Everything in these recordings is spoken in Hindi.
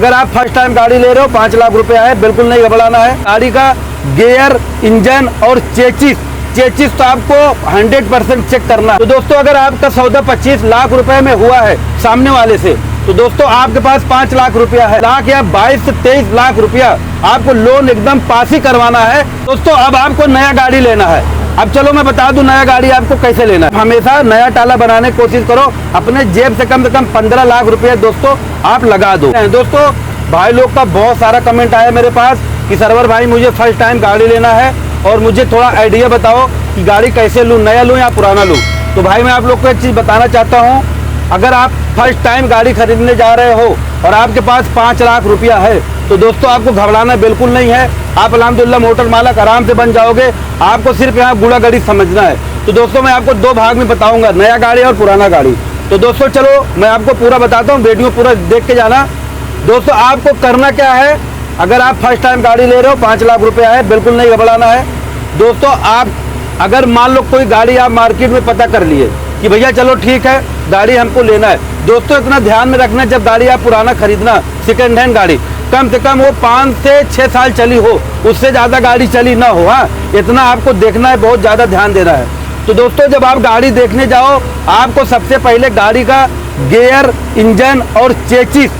अगर आप फर्स्ट टाइम गाड़ी ले रहे हो 5 लाख रुपया है, बिल्कुल नहीं घबराना है। गाड़ी का गियर, इंजन और चेचिस तो आपको 100% चेक करना है। तो दोस्तों अगर आपका सौदा 25 लाख रुपए में हुआ है सामने वाले से, तो दोस्तों आपके पास 5 लाख रुपया है। लाख या 22 से 23 लाख रुपया आपको लोन एकदम पास ही करवाना है। दोस्तों अब आपको नया गाड़ी लेना है। अब चलो मैं बता दूं नया गाड़ी आपको कैसे लेना है। हमेशा नया टाला बनाने की कोशिश करो, अपने जेब से कम 15 लाख रुपया दोस्तों आप लगा दो। दोस्तों भाई लोग का बहुत सारा कमेंट आया मेरे पास कि सरवर भाई मुझे फर्स्ट टाइम गाड़ी लेना है और मुझे थोड़ा आइडिया बताओ कि गाड़ी कैसे लूँ, नया लूँ या पुराना लूँ। तो भाई मैं आप लोग को एक चीज़ बताना चाहता हूँ, अगर आप फर्स्ट टाइम गाड़ी खरीदने जा रहे हो और आपके पास 5 लाख रुपया है, तो दोस्तों आपको घबराना बिल्कुल नहीं है। आप अल्हम्दुलिल्लाह मोटर मालक आराम से बन जाओगे। आपको सिर्फ यहाँ गुड़ा गाड़ी समझना है। तो दोस्तों मैं आपको 2 भाग में बताऊंगा, नया गाड़ी और पुराना गाड़ी। तो दोस्तों चलो मैं आपको पूरा बताता हूँ, वीडियो पूरा देख के जाना। दोस्तों आपको करना क्या है, अगर आप फर्स्ट टाइम गाड़ी ले रहे हो 5 लाख रुपया है, बिल्कुल नहीं घबराना है। दोस्तों आप अगर मान लो कोई गाड़ी आप मार्केट में पता कर लिए कि भैया चलो ठीक है गाड़ी हमको लेना है, दोस्तों इतना ध्यान में रखना, जब गाड़ी आप पुराना खरीदना, सेकेंड हैंड गाड़ी, कम से कम वो 5 से 6 साल चली हो, उससे ज़्यादा गाड़ी चली ना हो। हाँ, इतना आपको देखना है, बहुत ज़्यादा ध्यान देना है। तो दोस्तों जब आप गाड़ी देखने जाओ, आपको सबसे पहले गाड़ी का गियर, इंजन और चेचिस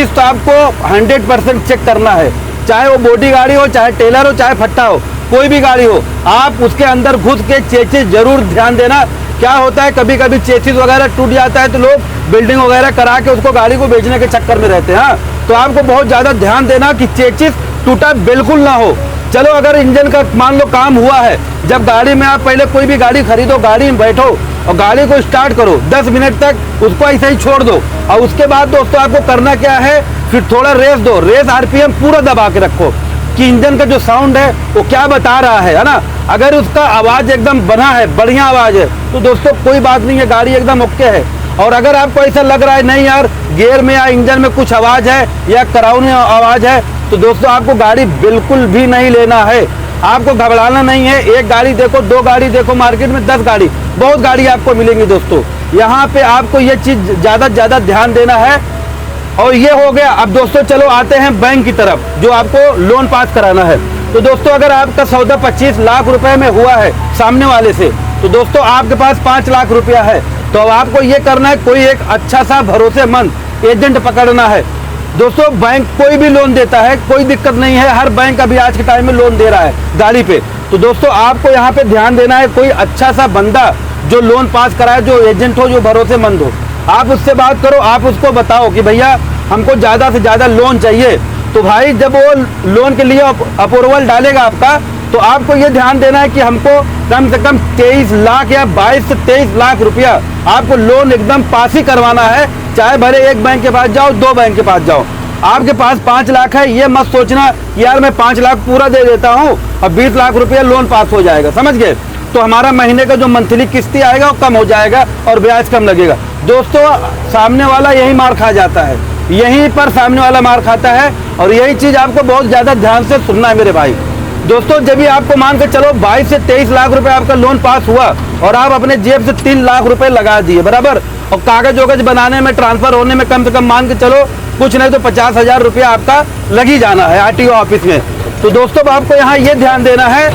तो आपको 100% चेक करना है। चाहे वो बॉडी गाड़ी हो, चाहे टेलर हो, चाहे फट्टा हो, कोई भी गाड़ी हो, आप उसके अंदर घुस के चेचिस जरूर ध्यान देना। क्या होता है कभी कभी चेचिस वगैरह टूट जाता है तो लोग बिल्डिंग वगैरह करा के उसको गाड़ी को बेचने के चक्कर में रहते हैं। हाँ, तो आपको बहुत ज़्यादा ध्यान देना कि चेचिस टूटा बिल्कुल ना हो। चलो अगर इंजन का मान लो काम हुआ है, जब गाड़ी में आप पहले कोई भी गाड़ी खरीदो, गाड़ी में बैठो और गाड़ी को स्टार्ट करो, 10 मिनट तक उसको ऐसे ही छोड़ दो और उसके बाद दोस्तों आपको करना क्या है, फिर थोड़ा रेस दो, रेस आरपीएम पूरा दबा के रखो कि इंजन का जो साउंड है वो क्या बता रहा है ना। अगर उसका आवाज़ एकदम बना है, बढ़िया आवाज़ है, तो दोस्तों कोई बात नहीं है, गाड़ी एकदम ओके है। और अगर आपको ऐसा लग रहा है नहीं यार गियर में या इंजन में कुछ आवाज़ है या कराउनी आवाज़ है, तो दोस्तों आपको गाड़ी बिल्कुल भी नहीं लेना है। आपको घबराना नहीं है। एक गाड़ी देखो, 2 गाड़ी देखो, मार्केट में 10 गाड़ी, बहुत गाड़ी आपको मिलेंगी। दोस्तों यहाँ पे आपको ये चीज़ ज़्यादा ध्यान देना है। और ये हो गया। अब दोस्तों चलो आते हैं बैंक की तरफ, जो आपको लोन पास कराना है। तो दोस्तों अगर आपका सौदा 25 लाख रुपए में हुआ है सामने वाले से, तो दोस्तों आपके पास 5 लाख रुपया है, तो अब आपको ये करना है, कोई एक अच्छा सा भरोसेमंद एजेंट पकड़ना है। दोस्तों बैंक कोई भी लोन देता है, कोई दिक्कत नहीं है, हर बैंक अभी आज के टाइम में लोन दे रहा है गाड़ी पे। तो दोस्तों आपको यहाँ पे ध्यान देना है, कोई अच्छा सा बंदा जो लोन पास कराए, जो एजेंट हो, जो भरोसेमंद हो, आप उससे बात करो। आप उसको बताओ कि भैया हमको ज़्यादा से ज़्यादा लोन चाहिए। तो भाई जब वो लोन के लिए अप्रूवल डालेगा आपका, तो आपको ये ध्यान देना है कि हमको कम से कम 23 लाख या 22 से 23 लाख रुपया आपको लोन एकदम पास ही करवाना है। चाहे भले एक बैंक के पास जाओ, 2 बैंक के पास जाओ, आपके पास 5 लाख है, ये मत सोचना कि यार मैं 5 लाख पूरा दे देता हूँ और 20 लाख रुपया लोन पास हो जाएगा, समझ गए। तो हमारा महीने का जो मंथली किस्ती आएगा वो कम हो जाएगा और ब्याज कम लगेगा। दोस्तों सामने वाला यही मार खा जाता है, यहीं पर सामने वाला मार खाता है। और यही चीज़ आपको बहुत ज़्यादा ध्यान से सुनना है मेरे भाई। दोस्तों जब भी आपको मान के चलो 22 से 23 लाख रुपए आपका लोन पास हुआ और आप अपने जेब से 3 लाख रुपए लगा दिए बराबर, और कागज वगज बनाने में, ट्रांसफर होने में कम से कम मान के चलो कुछ नहीं तो 50,000 रुपया आपका लग ही जाना है आरटीओ ऑफिस में। तो दोस्तों आपको यहाँ ये ध्यान देना है,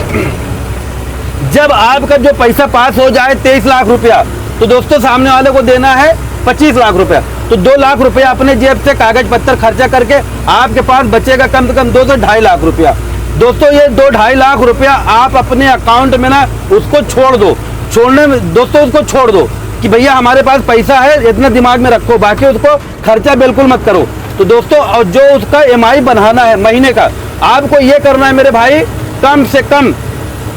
जब आपका जो पैसा पास हो जाए 23 लाख रुपया, तो दोस्तों सामने वाले को देना है 25 लाख रुपया। तो 2 लाख रुपया अपने जेब से कागज पत्तर खर्चा करके आपके पास बचेगा कम से कम 2 से 2.5 लाख रुपया। दोस्तों ये 2-2.5 लाख रुपया आप अपने अकाउंट में ना उसको छोड़ दो। छोड़ने में दोस्तों उसको छोड़ दो कि भैया हमारे पास पैसा है, इतना दिमाग में रखो, बाकी उसको खर्चा बिल्कुल मत करो। तो दोस्तों और जो उसका EMI बनाना है महीने का, आपको ये करना है मेरे भाई, कम से कम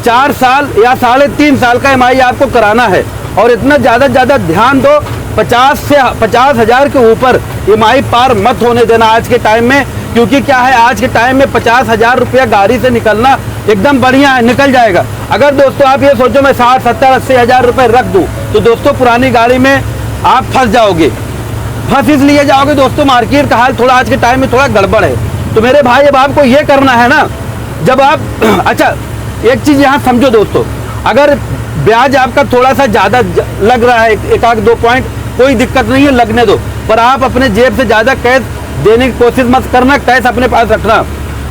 4 साल या 3.5 साल का EMI आपको कराना है। और इतना ज़्यादा ध्यान दो, 50,000 के ऊपर EMI पार मत होने देना आज के टाइम में। क्योंकि क्या है, आज के टाइम में 50,000 रुपया गाड़ी से निकलना एकदम बढ़िया है, निकल जाएगा। अगर दोस्तों आप ये सोचो मैं 60, 70, 80 हज़ार रुपये रख दूँ, तो दोस्तों पुरानी गाड़ी में आप फंस जाओगे। फंस इसलिए जाओगे दोस्तों, मार्केट का हाल थोड़ा आज के टाइम में थोड़ा गड़बड़ है। तो मेरे भाई अब आपको ये करना है ना, जब आप अच्छा एक चीज़ यहाँ समझो दोस्तों, अगर ब्याज आपका थोड़ा सा ज़्यादा लग रहा है, 1-2 पॉइंट, कोई दिक्कत नहीं है, लगने दो, पर आप अपने जेब से ज़्यादा कैश देने की कोशिश मत करना, कैश अपने पास रखना।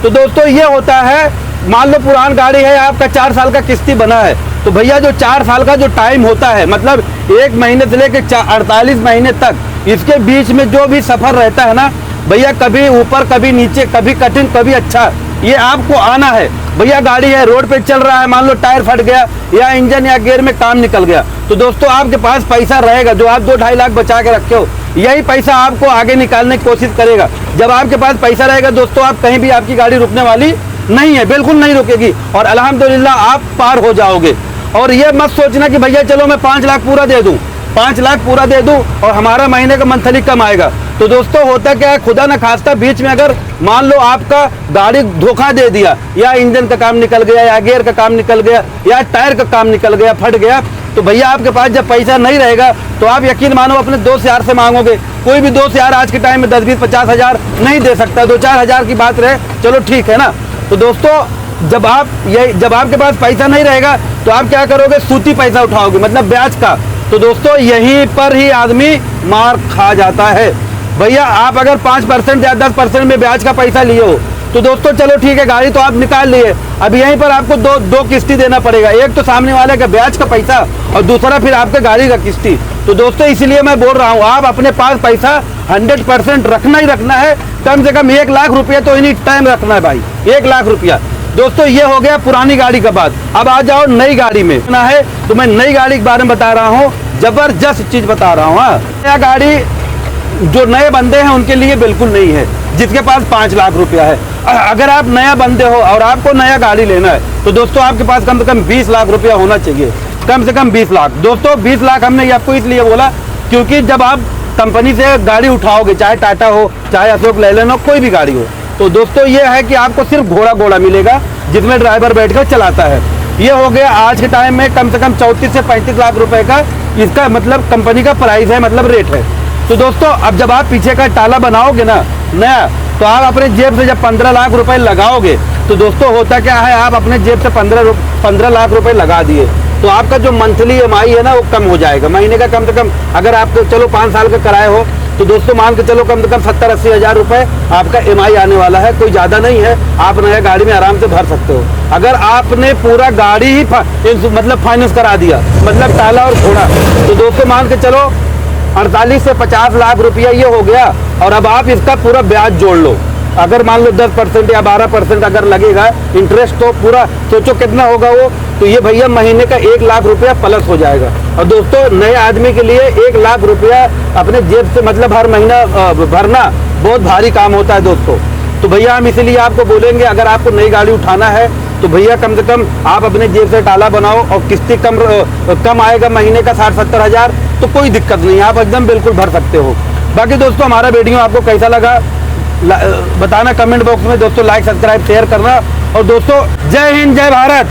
तो दोस्तों ये होता है, मान लो पुरान गाड़ी है, आपका 4 साल का किस्ती बना है, तो भैया जो 4 साल का जो टाइम होता है, मतलब 1 महीने से लेकर 48 महीने तक, इसके बीच में जो भी सफर रहता है ना भैया, कभी ऊपर कभी नीचे, कभी कठिन कभी अच्छा, ये आपको आना है। भैया गाड़ी है, रोड पे चल रहा है, मान लो टायर फट गया या इंजन या गियर में काम निकल गया, तो दोस्तों आपके पास पैसा रहेगा, जो आप 2-2.5 लाख बचा के रखे हो, यही पैसा आपको आगे निकालने की कोशिश करेगा। जब आपके पास पैसा रहेगा दोस्तों, आप कहीं भी आपकी गाड़ी रुकने वाली नहीं है, बिल्कुल नहीं रुकेगी, और अल्हम्दुलिल्लाह आप पार हो जाओगे। और ये मत सोचना कि भैया चलो मैं 5 लाख पूरा दे दूं, 5 लाख पूरा दे दूं और हमारा महीने का मंथली कम आएगा। तो दोस्तों होता क्या है, खुदा न खास्ता बीच में अगर मान लो आपका गाड़ी धोखा दे दिया, या इंजन का काम निकल गया, या गियर का काम निकल गया, या टायर का काम निकल गया, फट गया, तो भैया आपके पास जब पैसा नहीं रहेगा तो आप यकीन मानो अपने दोस्त यार से मांगोगे। कोई भी दोस्त यार आज के टाइम में 10-20-50 हज़ार नहीं दे सकता, 2-4 हज़ार की बात रहे चलो ठीक है ना। तो दोस्तों जब आपके पास पैसा नहीं रहेगा तो आप क्या करोगे, सूती पैसा उठाओगे, मतलब ब्याज का। तो दोस्तों यहीं पर ही आदमी मार खा जाता है। भैया आप अगर 5% या 10% में ब्याज का पैसा लिए हो तो दोस्तों चलो ठीक है, गाड़ी तो आप निकाल लिए, अब यहीं पर आपको दो किस्ती देना पड़ेगा, एक तो सामने वाले का ब्याज का पैसा और दूसरा फिर आपके गाड़ी का किस्ती। तो दोस्तों इसीलिए मैं बोल रहा हूँ, आप अपने पास पैसा 100% रखना ही रखना है, कम से कम 1 लाख रुपया तो एनी टाइम रखना है भाई, 1 लाख रुपया। दोस्तों ये हो गया पुरानी गाड़ी का बात। अब आ जाओ नई गाड़ी में ना है, तो मैं नई गाड़ी के बारे में बता रहा हूँ, जबरदस्त चीज बता रहा हूँ। नया गाड़ी जो नए बंदे हैं उनके लिए बिल्कुल नहीं है, जिसके पास 5 लाख रुपया है। अगर आप नया बंदे हो और आपको नया गाड़ी लेना है तो दोस्तों आपके पास कम से कम 20 लाख रुपया होना चाहिए, कम से कम 20 लाख। दोस्तों 20 लाख हमने आपको इसलिए बोला क्योंकि जब आप कंपनी से गाड़ी उठाओगे, चाहे टाटा हो, चाहे अशोक लेलैंड हो, कोई भी गाड़ी हो, तो दोस्तों ये है कि आपको सिर्फ घोड़ा मिलेगा जिसमें ड्राइवर बैठकर चलाता है। ये हो गया आज के टाइम में कम से कम 34 से 35 लाख रुपए का इसका मतलब कंपनी का प्राइस है, मतलब रेट है। तो दोस्तों अब जब आप पीछे का ताला बनाओगे ना नया, तो आप अपने जेब से जब 15 लाख रुपए लगाओगे तो दोस्तों होता क्या है, आप अपने जेब से 15 लाख रुपए लगा दिए तो आपका जो मंथली EMI है ना वो कम हो जाएगा। महीने का कम से कम अगर आप चलो 5 साल का कराए हो तो दोस्तों मान के चलो कम से कम 70-80 हज़ार रुपए आपका EMI आने वाला है, कोई ज़्यादा नहीं है, आप नया गाड़ी में आराम से भर सकते हो। अगर आपने पूरा गाड़ी ही मतलब फाइनेंस करा दिया, मतलब ताला और घोड़ा, तो दोस्तों मान के चलो 48 से 50 लाख रुपया ये हो गया। और अब आप इसका पूरा ब्याज जोड़ लो, अगर मान लो 10% या 12% अगर लगेगा इंटरेस्ट, तो पूरा सोचो कितना होगा वो, तो ये भैया महीने का 1 लाख रुपया प्लस हो जाएगा। और दोस्तों नए आदमी के लिए 1 लाख रुपया अपने जेब से मतलब हर महीना भरना बहुत भारी काम होता है दोस्तों। तो भैया हम इसीलिए आपको बोलेंगे, अगर आपको नई गाड़ी उठाना है तो भैया कम से कम आप अपने जेब से ताला बनाओ और किस्ती कम आएगा महीने का 60-70 हज़ार, तो कोई दिक्कत नहीं, आप एकदम बिल्कुल भर सकते हो। बाकी दोस्तों हमारा वीडियो आपको कैसा लगा बताना कमेंट बॉक्स में दोस्तों, लाइक सब्सक्राइब शेयर करना। और दोस्तों जय हिंद जय भारत।